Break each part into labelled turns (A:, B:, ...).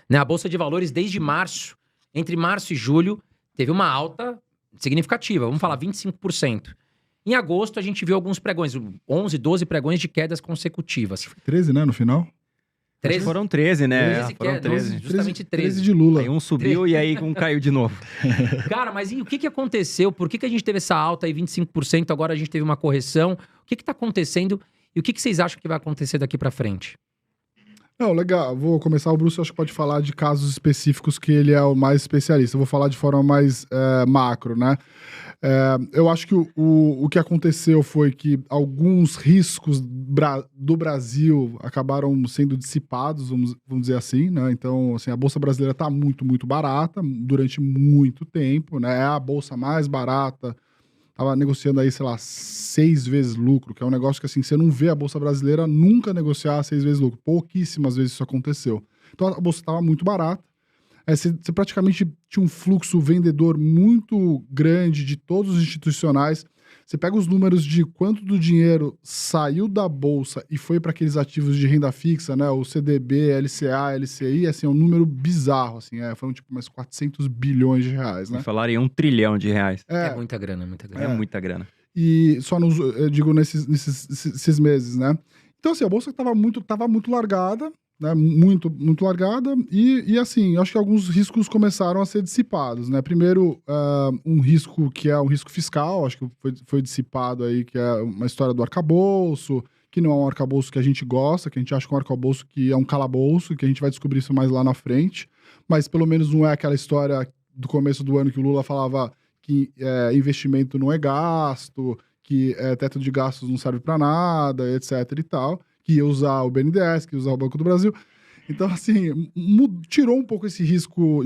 A: Né? A Bolsa de Valores, desde março, entre março e julho, teve uma alta significativa, vamos falar 25%. Em agosto, a gente viu alguns pregões, 11, 12 pregões de quedas consecutivas.
B: 13, né, no final?
C: 13? Foram 13, né?
A: 13
C: foram 13.
A: Justamente 13.
B: 13 de Lula.
C: Aí um subiu e aí um caiu de novo.
A: Cara, mas e o que aconteceu? Por que a gente teve essa alta aí, 25%, agora a gente teve uma correção? O que tá acontecendo e o que vocês acham que vai acontecer daqui pra frente?
B: Não, legal. Vou começar. O Bruce acho que pode falar de casos específicos que ele é o mais especialista. Eu vou falar de forma mais macro, né? Eu acho que o que aconteceu foi que alguns riscos do Brasil acabaram sendo dissipados, vamos dizer assim, né? Então, assim, a Bolsa Brasileira está muito, muito barata durante muito tempo, né? É a bolsa mais barata. Tava negociando aí, sei lá, 6 vezes lucro, que é um negócio que, assim, você não vê a Bolsa Brasileira nunca negociar 6 vezes lucro. Pouquíssimas vezes isso aconteceu. Então, a Bolsa estava muito barata. Você praticamente tinha um fluxo vendedor muito grande de todos os institucionais. Você pega os números de quanto do dinheiro saiu da Bolsa e foi para aqueles ativos de renda fixa, né? O CDB, LCA, LCI, assim, é um número bizarro, assim, foram tipo mais 400 bilhões de reais, né?
C: Falaram em R$1 trilhão.
A: É muita grana, muita grana.
C: É muita grana.
B: E só eu digo nesses meses, né? Então, assim, a Bolsa tava muito largada, né, muito, muito largada, e assim, acho que alguns riscos começaram a ser dissipados, né? Primeiro, um risco que é um risco fiscal, acho que foi dissipado aí, que é uma história do arcabouço, que não é um arcabouço que a gente gosta, que a gente acha que é um arcabouço que é um calabouço, que a gente vai descobrir isso mais lá na frente, mas pelo menos não é aquela história do começo do ano que o Lula falava que investimento não é gasto, que teto de gastos não serve para nada, etc e tal, que ia usar o BNDES, que ia usar o Banco do Brasil. Então, assim, tirou um pouco esse risco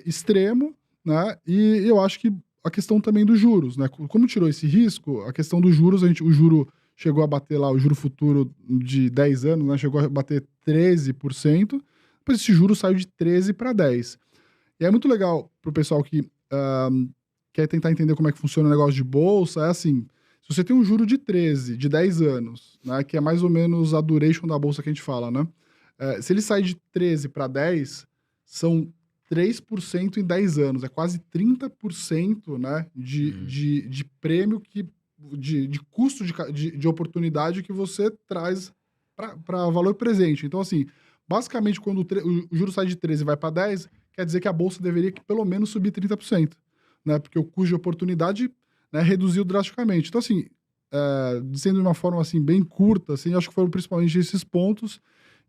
B: extremo, né? E eu acho que a questão também dos juros, né? Como tirou esse risco, a questão dos juros, o juro chegou a bater lá, o juro futuro de 10 anos, né? Chegou a bater 13%, depois esse juro saiu de 13 para 10. E é muito legal pro pessoal que quer tentar entender como é que funciona o negócio de bolsa, é assim, se você tem um juro de 13, de 10 anos, né, que é mais ou menos a duration da bolsa que a gente fala, né? Se ele sai de 13 para 10, são 3% em 10 anos. É quase 30%, né, de prêmio, de custo de oportunidade que você traz para valor presente. Então, assim, basicamente, quando o juro sai de 13 e vai para 10, quer dizer que a bolsa deveria pelo menos subir 30%, né? Porque o custo de oportunidade, né, reduziu drasticamente. Então, assim, dizendo de uma forma assim, bem curta, assim, acho que foram principalmente esses pontos.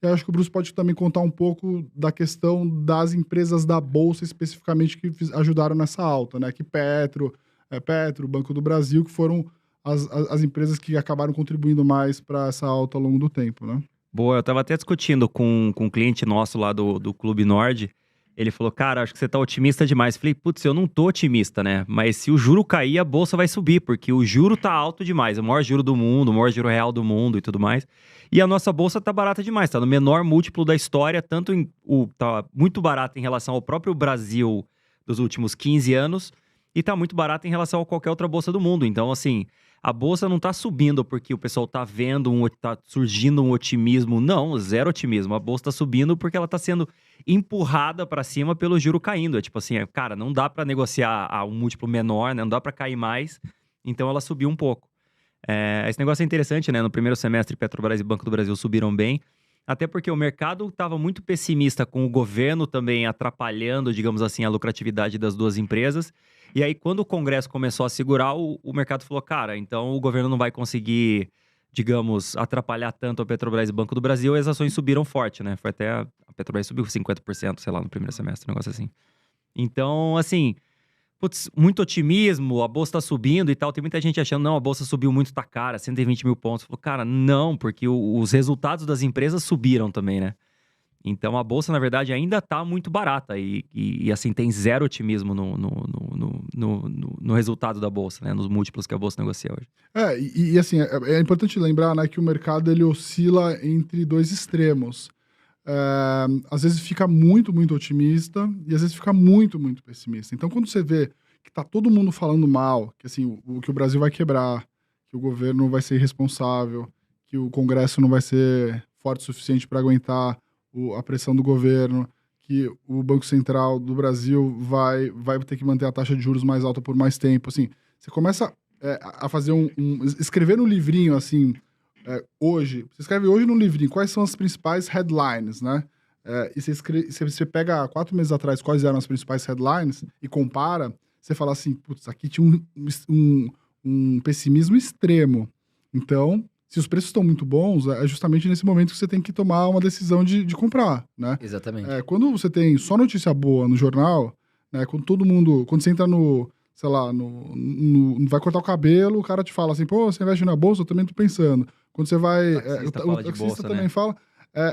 B: E acho que o Bruce pode também contar um pouco da questão das empresas da Bolsa, especificamente, que ajudaram nessa alta, né? Que Petro, Banco do Brasil, que foram as empresas que acabaram contribuindo mais para essa alta ao longo do tempo, né?
C: Boa, eu tava até discutindo com um cliente nosso lá do Clube Nord. Ele falou, cara, acho que você tá otimista demais. Falei, putz, eu não tô otimista, né? Mas se o juro cair, a bolsa vai subir, porque o juro tá alto demais. É o maior juro do mundo, o maior juro real do mundo e tudo mais. E a nossa bolsa tá barata demais, tá no menor múltiplo da história, tá muito barata em relação ao próprio Brasil dos últimos 15 anos e tá muito barata em relação a qualquer outra bolsa do mundo. Então, assim, a bolsa não tá subindo porque o pessoal tá vendo, tá surgindo um otimismo. Não, zero otimismo. A bolsa tá subindo porque ela tá sendo empurrada para cima pelo juro caindo. É tipo assim, cara, não dá para negociar a um múltiplo menor, né? Não dá para cair mais. Então ela subiu um pouco. Esse negócio é interessante, né? No primeiro semestre, Petrobras e Banco do Brasil subiram bem. Até porque o mercado estava muito pessimista com o governo também atrapalhando, digamos assim, a lucratividade das duas empresas. E aí, quando o Congresso começou a segurar, o mercado falou, cara, então o governo não vai conseguir, digamos, atrapalhar tanto a Petrobras e Banco do Brasil, e as ações subiram forte, né? Foi até a Petrobras subiu 50%, sei lá, no primeiro semestre, um negócio assim. Então, assim, putz, muito otimismo, a bolsa tá subindo e tal. Tem muita gente achando, não, a bolsa subiu muito, tá cara, 120 mil pontos. Falou, cara, não, porque os resultados das empresas subiram também, né? Então a bolsa, na verdade, ainda tá muito barata e assim, tem zero otimismo no resultado da bolsa, né? Nos múltiplos que a bolsa negocia hoje.
B: Assim, é importante lembrar, né, que o mercado ele oscila entre dois extremos. Às vezes fica muito, muito otimista e às vezes fica muito, muito pessimista. Então, quando você vê que tá todo mundo falando mal, que assim, que o Brasil vai quebrar, que o governo vai ser irresponsável, que o Congresso não vai ser forte o suficiente para aguentar a pressão do governo, que o Banco Central do Brasil vai ter que manter a taxa de juros mais alta por mais tempo, assim, você começa a fazer escrever no livrinho, assim, hoje, você escreve hoje no livrinho quais são as principais headlines, né? E você pega 4 meses atrás quais eram as principais headlines e compara, você fala assim, putz, aqui tinha um pessimismo extremo. Então, se os preços estão muito bons, é justamente nesse momento que você tem que tomar uma decisão de comprar, né?
A: Exatamente.
B: Quando você tem só notícia boa no jornal, né? Quando você entra sei lá, vai cortar o cabelo, o cara te fala assim, pô, você investe na bolsa? Eu também tô pensando. Quando você vai...
C: O
B: taxista também
C: né?
B: fala...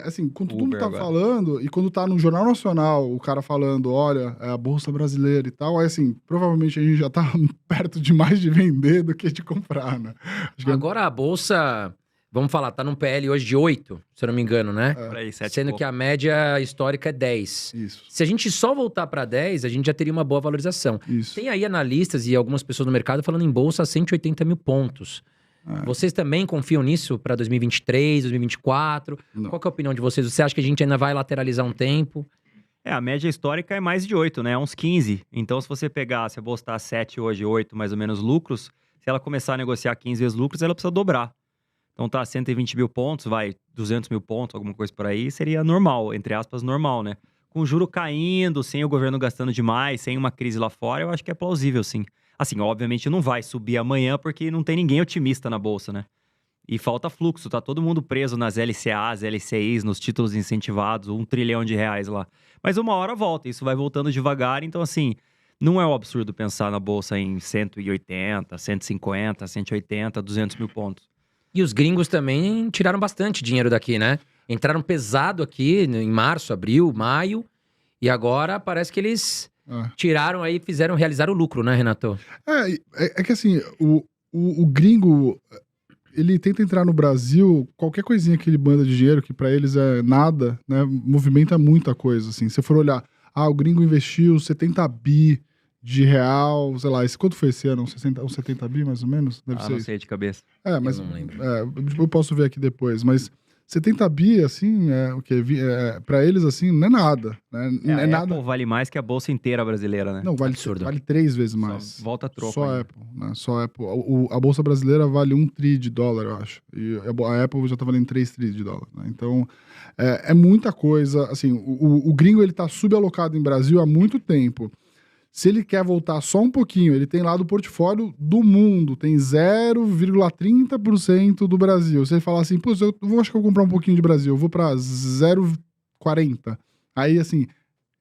B: assim, quando todo mundo
C: Uber
B: tá
C: agora.
B: falando, e quando tá no Jornal Nacional, o cara falando, olha, é a Bolsa Brasileira e tal, aí assim, provavelmente a gente já tá perto de mais de vender do que de comprar, né? Acho que
A: Agora a bolsa, vamos falar, tá num PL hoje de 8, se eu não me engano, né?
C: Por aí, 7
A: Sendo que a média histórica é 10.
B: Isso,
A: Se a gente só voltar para 10, a gente já teria uma boa valorização.
B: isso.
A: Tem aí analistas e algumas pessoas no mercado falando em bolsa a 180 mil pontos. Vocês também confiam nisso para 2023, 2024?
B: Não.
A: Qual que é a opinião de vocês? Você acha que a gente ainda vai lateralizar um tempo?
C: A média histórica é mais de 8, né? Uns 15. Então, se você pegar, se a bolsa está 7 hoje, 8 mais ou menos lucros, se ela começar a negociar 15 vezes lucros, ela precisa dobrar. Então tá 120 mil pontos, 200 mil pontos, alguma coisa por aí, seria normal, entre aspas, normal, né? Com o juro caindo, sem o governo gastando demais, sem uma crise lá fora, eu acho que é plausível, sim. Assim, obviamente não vai subir amanhã, porque não tem ninguém otimista na bolsa, né? E falta fluxo, tá todo mundo preso nas LCAs, LCIs, nos títulos incentivados, R$1 trilhão lá. Mas uma hora volta, isso vai voltando devagar, então assim, não é um absurdo pensar na bolsa em 180, 150, 180, 200 mil pontos.
A: E os gringos também tiraram bastante dinheiro daqui, né? Entraram pesado aqui em março, abril, maio, e agora parece que eles tiraram aí, realizaram o lucro, né, Renato?
B: É que assim, o gringo, ele tenta entrar no Brasil, qualquer coisinha que ele manda de dinheiro, que pra eles é nada, né, movimenta muita coisa, assim. Se for olhar, o gringo investiu 70 bi de real, sei lá, quanto foi esse ano? Uns 70 bi, mais ou menos? Deve ser
C: Não
B: isso.
C: sei de cabeça.
B: Mas
A: Eu não lembro.
B: eu posso ver aqui depois, mas 70 bi, assim, pra eles, assim, não é nada, né? Não é nada.
C: Apple vale mais que a bolsa inteira brasileira, né?
B: Não,
A: Absurdo.
B: vale 3 vezes mais.
C: Só volta troco
B: Só
C: ainda.
B: Apple, né? Só Apple. A bolsa brasileira vale $1 tri, eu acho. E a Apple já tá valendo $3 tri, né? Então, é muita coisa. Assim, o gringo, ele tá subalocado em Brasil há muito tempo. Se ele quer voltar só um pouquinho, ele tem lá do portfólio do mundo, tem 0,30% do Brasil. Se ele falar assim, pô, acho que eu vou comprar um pouquinho de Brasil, eu vou pra 0,40. Aí, assim,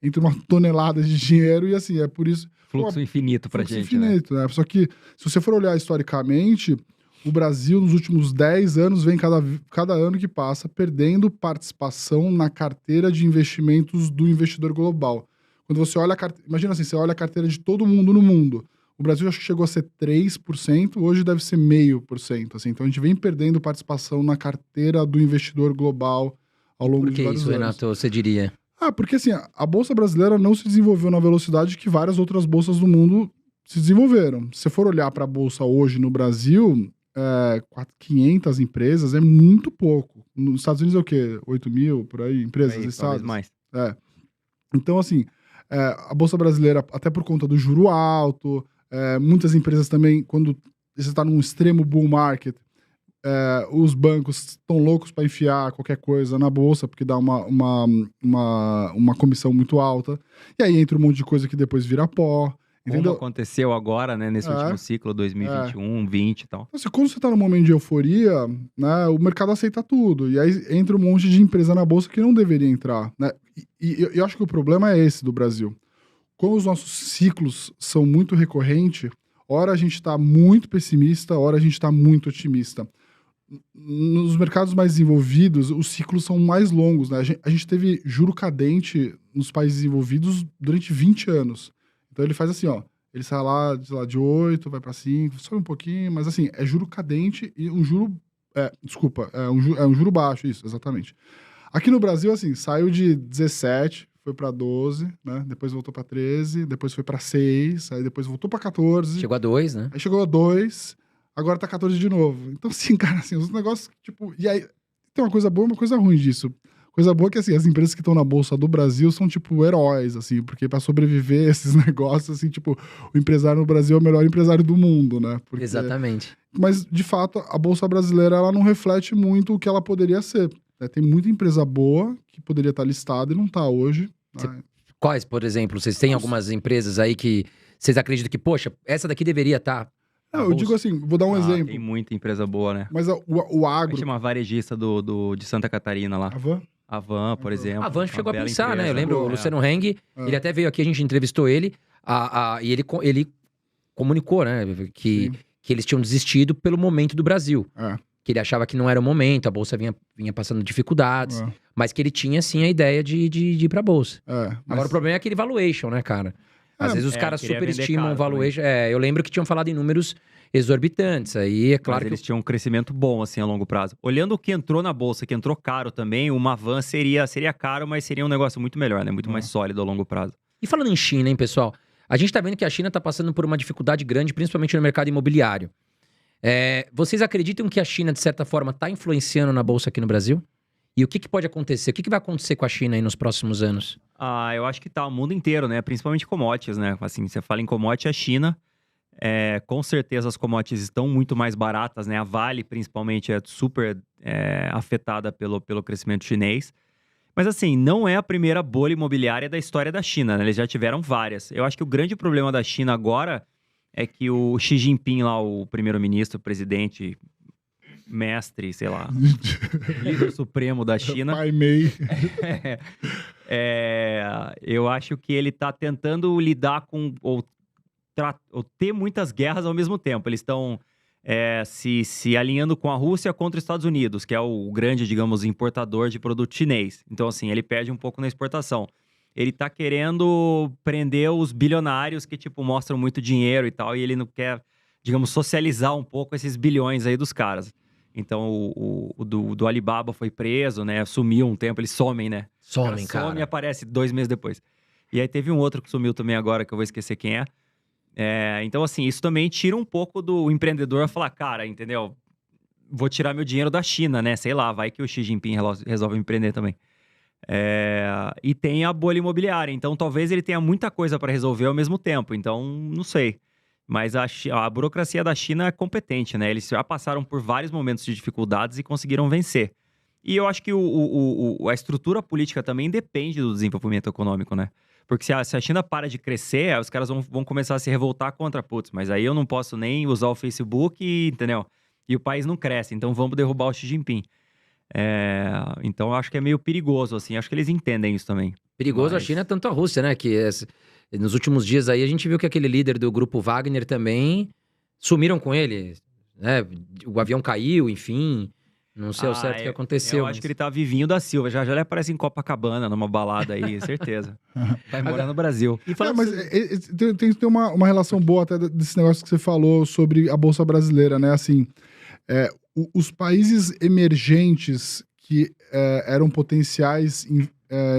B: entra uma tonelada de dinheiro e, assim, é por isso...
C: Fluxo infinito pra gente,
B: infinito, né? Só que, se você for olhar historicamente, o Brasil, nos últimos 10 anos, vem cada ano que passa perdendo participação na carteira de investimentos do investidor global. Quando você olha imagina assim, você olha a carteira de todo mundo no mundo. O Brasil acho que chegou a ser 3%, hoje deve ser 0,5%. Assim. Então a gente vem perdendo participação na carteira do investidor global ao longo de vários
A: Por que isso,
B: anos.
A: Renato, você diria?
B: Porque assim, a Bolsa Brasileira não se desenvolveu na velocidade que várias outras bolsas do mundo se desenvolveram. Se você for olhar para a Bolsa hoje no Brasil, 500 empresas é muito pouco. Nos Estados Unidos é o quê? 8 mil, por aí, empresas listadas?
C: mais.
B: Então, assim, a Bolsa Brasileira, até por conta do juro alto, muitas empresas também, quando você está num extremo bull market, os bancos estão loucos para enfiar qualquer coisa na Bolsa, porque dá uma comissão muito alta. E aí entra um monte de coisa que depois vira pó. Entendeu?
C: Como aconteceu agora, né, nesse último ciclo, 2021, 20 e tal.
B: Então, assim, quando você tá num momento de euforia, né, o mercado aceita tudo. E aí entra um monte de empresa na bolsa que não deveria entrar, né? E eu acho que o problema é esse do Brasil. Como os nossos ciclos são muito recorrentes, ora a gente tá muito pessimista, ora a gente tá muito otimista. Nos mercados mais desenvolvidos, os ciclos são mais longos, né? A gente teve juro cadente nos países desenvolvidos durante 20 anos. Então ele faz assim, ó, ele sai lá de 8, vai para 5, sobe um pouquinho, mas assim, é juro cadente e um juro... um juro baixo, isso, exatamente. Aqui no Brasil, assim, saiu de 17, foi para 12, né? Depois voltou para 13, depois foi para 6, aí depois voltou para 14.
A: Chegou a 2, né?
B: Aí chegou a 2, agora tá 14 de novo. Então, assim, cara, assim, os negócios, tipo... E aí, tem uma coisa boa e uma coisa ruim disso. Coisa boa é que, assim, as empresas que estão na Bolsa do Brasil são, tipo, heróis, assim, porque para sobreviver a esses negócios, assim, tipo, o empresário no Brasil é o melhor empresário do mundo, né? Porque...
A: Exatamente.
B: Mas, de fato, a Bolsa brasileira, ela não reflete muito o que ela poderia ser. Né? Tem muita empresa boa que poderia estar listada e não está hoje. Né?
A: Quais, por exemplo? Vocês têm algumas empresas aí que vocês acreditam que, poxa, essa daqui deveria estar...
B: Eu digo assim, vou dar um exemplo.
C: Tem muita empresa boa, né?
B: Mas o agro...
C: Chama varejista de Santa Catarina lá.
B: A Van?
C: A Van, por exemplo.
A: A Van chegou a pensar,
C: empresa.
A: né? Eu lembro, o Luciano Heng, ele até veio aqui, a gente entrevistou ele, e ele comunicou, né? Que eles tinham desistido pelo momento do Brasil. Que ele achava que não era o momento, a Bolsa vinha passando dificuldades, mas que ele tinha, sim, a ideia de ir pra Bolsa. Agora, o problema é aquele valuation, né, cara? Às vezes os caras superestimam o valuation. Eu lembro que tinham falado em números exorbitantes. Aí é claro
C: que eles tinham um crescimento bom, assim, a longo prazo. Olhando o que entrou na Bolsa, que entrou caro também, uma Van seria caro, mas seria um negócio muito melhor, né? Muito mais sólido a longo prazo.
A: E falando em China, hein, pessoal? A gente tá vendo que a China tá passando por uma dificuldade grande, principalmente no mercado imobiliário. Vocês acreditam que a China, de certa forma, tá influenciando na Bolsa aqui no Brasil? E o que pode acontecer? O que vai acontecer com a China aí nos próximos anos?
C: Eu acho que tá o mundo inteiro, né? Principalmente commodities, né? Assim, você fala em commodity, a China, com certeza as commodities estão muito mais baratas, né? A Vale, principalmente, é super afetada pelo crescimento chinês. Mas assim, não é a primeira bolha imobiliária da história da China, né? Eles já tiveram várias. Eu acho que o grande problema da China agora é que o Xi Jinping lá, o primeiro-ministro, presidente... mestre, sei lá, líder supremo da China.
B: Pai Mei.
C: Eu acho que ele tá tentando lidar com, ou ter muitas guerras ao mesmo tempo. Eles estão se alinhando com a Rússia contra os Estados Unidos, que é o grande, digamos, importador de produto chinês. Então, assim, ele perde um pouco na exportação. Ele tá querendo prender os bilionários que, tipo, mostram muito dinheiro e tal, e ele não quer, digamos, socializar um pouco esses bilhões aí dos caras. Então, o do Alibaba foi preso, né? Sumiu um tempo, eles somem, né?
A: Cara.
C: Some e aparece 2 meses depois. E aí teve um outro que sumiu também agora, que eu vou esquecer quem é. Então, assim, isso também tira um pouco do empreendedor a falar, cara, entendeu? Vou tirar meu dinheiro da China, né? Sei lá, vai que o Xi Jinping resolve empreender também. E tem a bolha imobiliária. Então, talvez ele tenha muita coisa para resolver ao mesmo tempo. Então, não sei. Mas a burocracia da China é competente, né? Eles já passaram por vários momentos de dificuldades e conseguiram vencer. E eu acho que a estrutura política também depende do desenvolvimento econômico, né? Porque se a China para de crescer, os caras vão começar a se revoltar contra, putz, mas aí eu não posso nem usar o Facebook, entendeu? E o país não cresce, então vamos derrubar o Xi Jinping. Então eu acho que é meio perigoso, assim. Acho que eles entendem isso também.
A: Perigoso a China, tanto a Rússia, né? Nos últimos dias aí, a gente viu que aquele líder do grupo Wagner também sumiram com ele, né? O avião caiu, enfim. Não sei ao certo o que aconteceu.
C: Eu acho que ele tá vivinho da Silva. Já ele aparece em Copacabana, numa balada aí, certeza. Vai morar no Brasil.
B: E mas tem que ter uma relação boa até desse negócio que você falou sobre a Bolsa Brasileira, né? Assim, os países emergentes que eram potenciais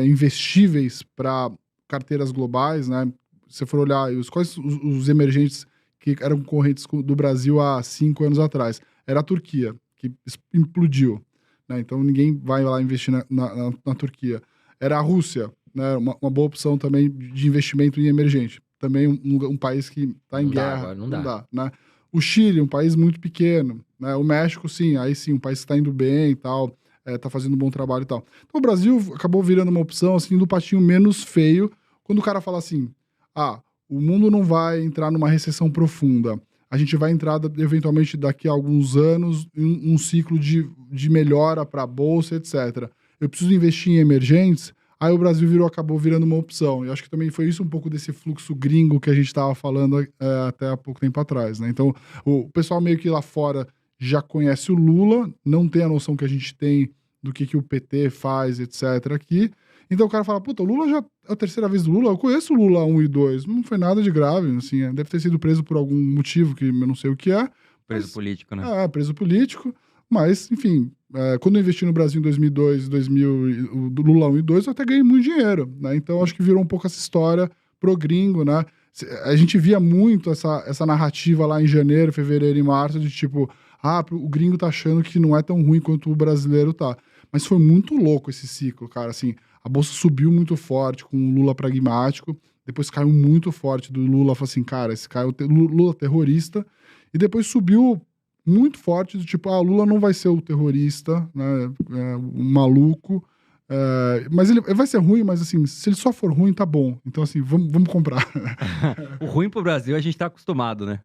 B: investíveis para carteiras globais, né? Se você for olhar quais os emergentes que eram concorrentes do Brasil há 5 anos atrás, era a Turquia, que implodiu, né? Então ninguém vai lá investir na Turquia. Era a Rússia, né? Uma boa opção também de investimento em emergente. Também um país que está em guerra.
A: Não dá.
B: Né? O Chile, um país muito pequeno, né? O México, sim, aí sim, um país que está indo bem e tal, tá fazendo um bom trabalho e tal. Então o Brasil acabou virando uma opção assim do patinho menos feio, quando o cara fala assim, o mundo não vai entrar numa recessão profunda, a gente vai entrar eventualmente daqui a alguns anos em um ciclo de melhora para a Bolsa, etc. Eu preciso investir em emergentes, aí o Brasil acabou virando uma opção. E acho que também foi isso um pouco desse fluxo gringo que a gente estava falando até há pouco tempo atrás, né? Então o pessoal meio que lá fora já conhece o Lula, não tem a noção que a gente tem do que o PT faz, etc. aqui. Então o cara fala, puta, o Lula já é a terceira vez do Lula, eu conheço o Lula 1 e 2, não foi nada de grave, assim, deve ter sido preso por algum motivo que eu não sei o que é.
C: Preso político, né?
B: Preso político, mas, enfim, quando eu investi no Brasil em 2002, do Lula 1 e 2, eu até ganhei muito dinheiro, né? Então acho que virou um pouco essa história pro gringo, né? A gente via muito essa narrativa lá em janeiro, fevereiro e março, de tipo, o gringo tá achando que não é tão ruim quanto o brasileiro tá. Mas foi muito louco esse ciclo, cara. Assim, a Bolsa subiu muito forte com o Lula pragmático, depois caiu muito forte do Lula, falou assim, cara, esse cara é o Lula terrorista, e depois subiu muito forte do tipo, Lula não vai ser o terrorista, né, o maluco, mas ele vai ser ruim, mas assim, se ele só for ruim, tá bom. Então assim, vamos comprar.
C: O ruim pro Brasil a gente tá acostumado, né?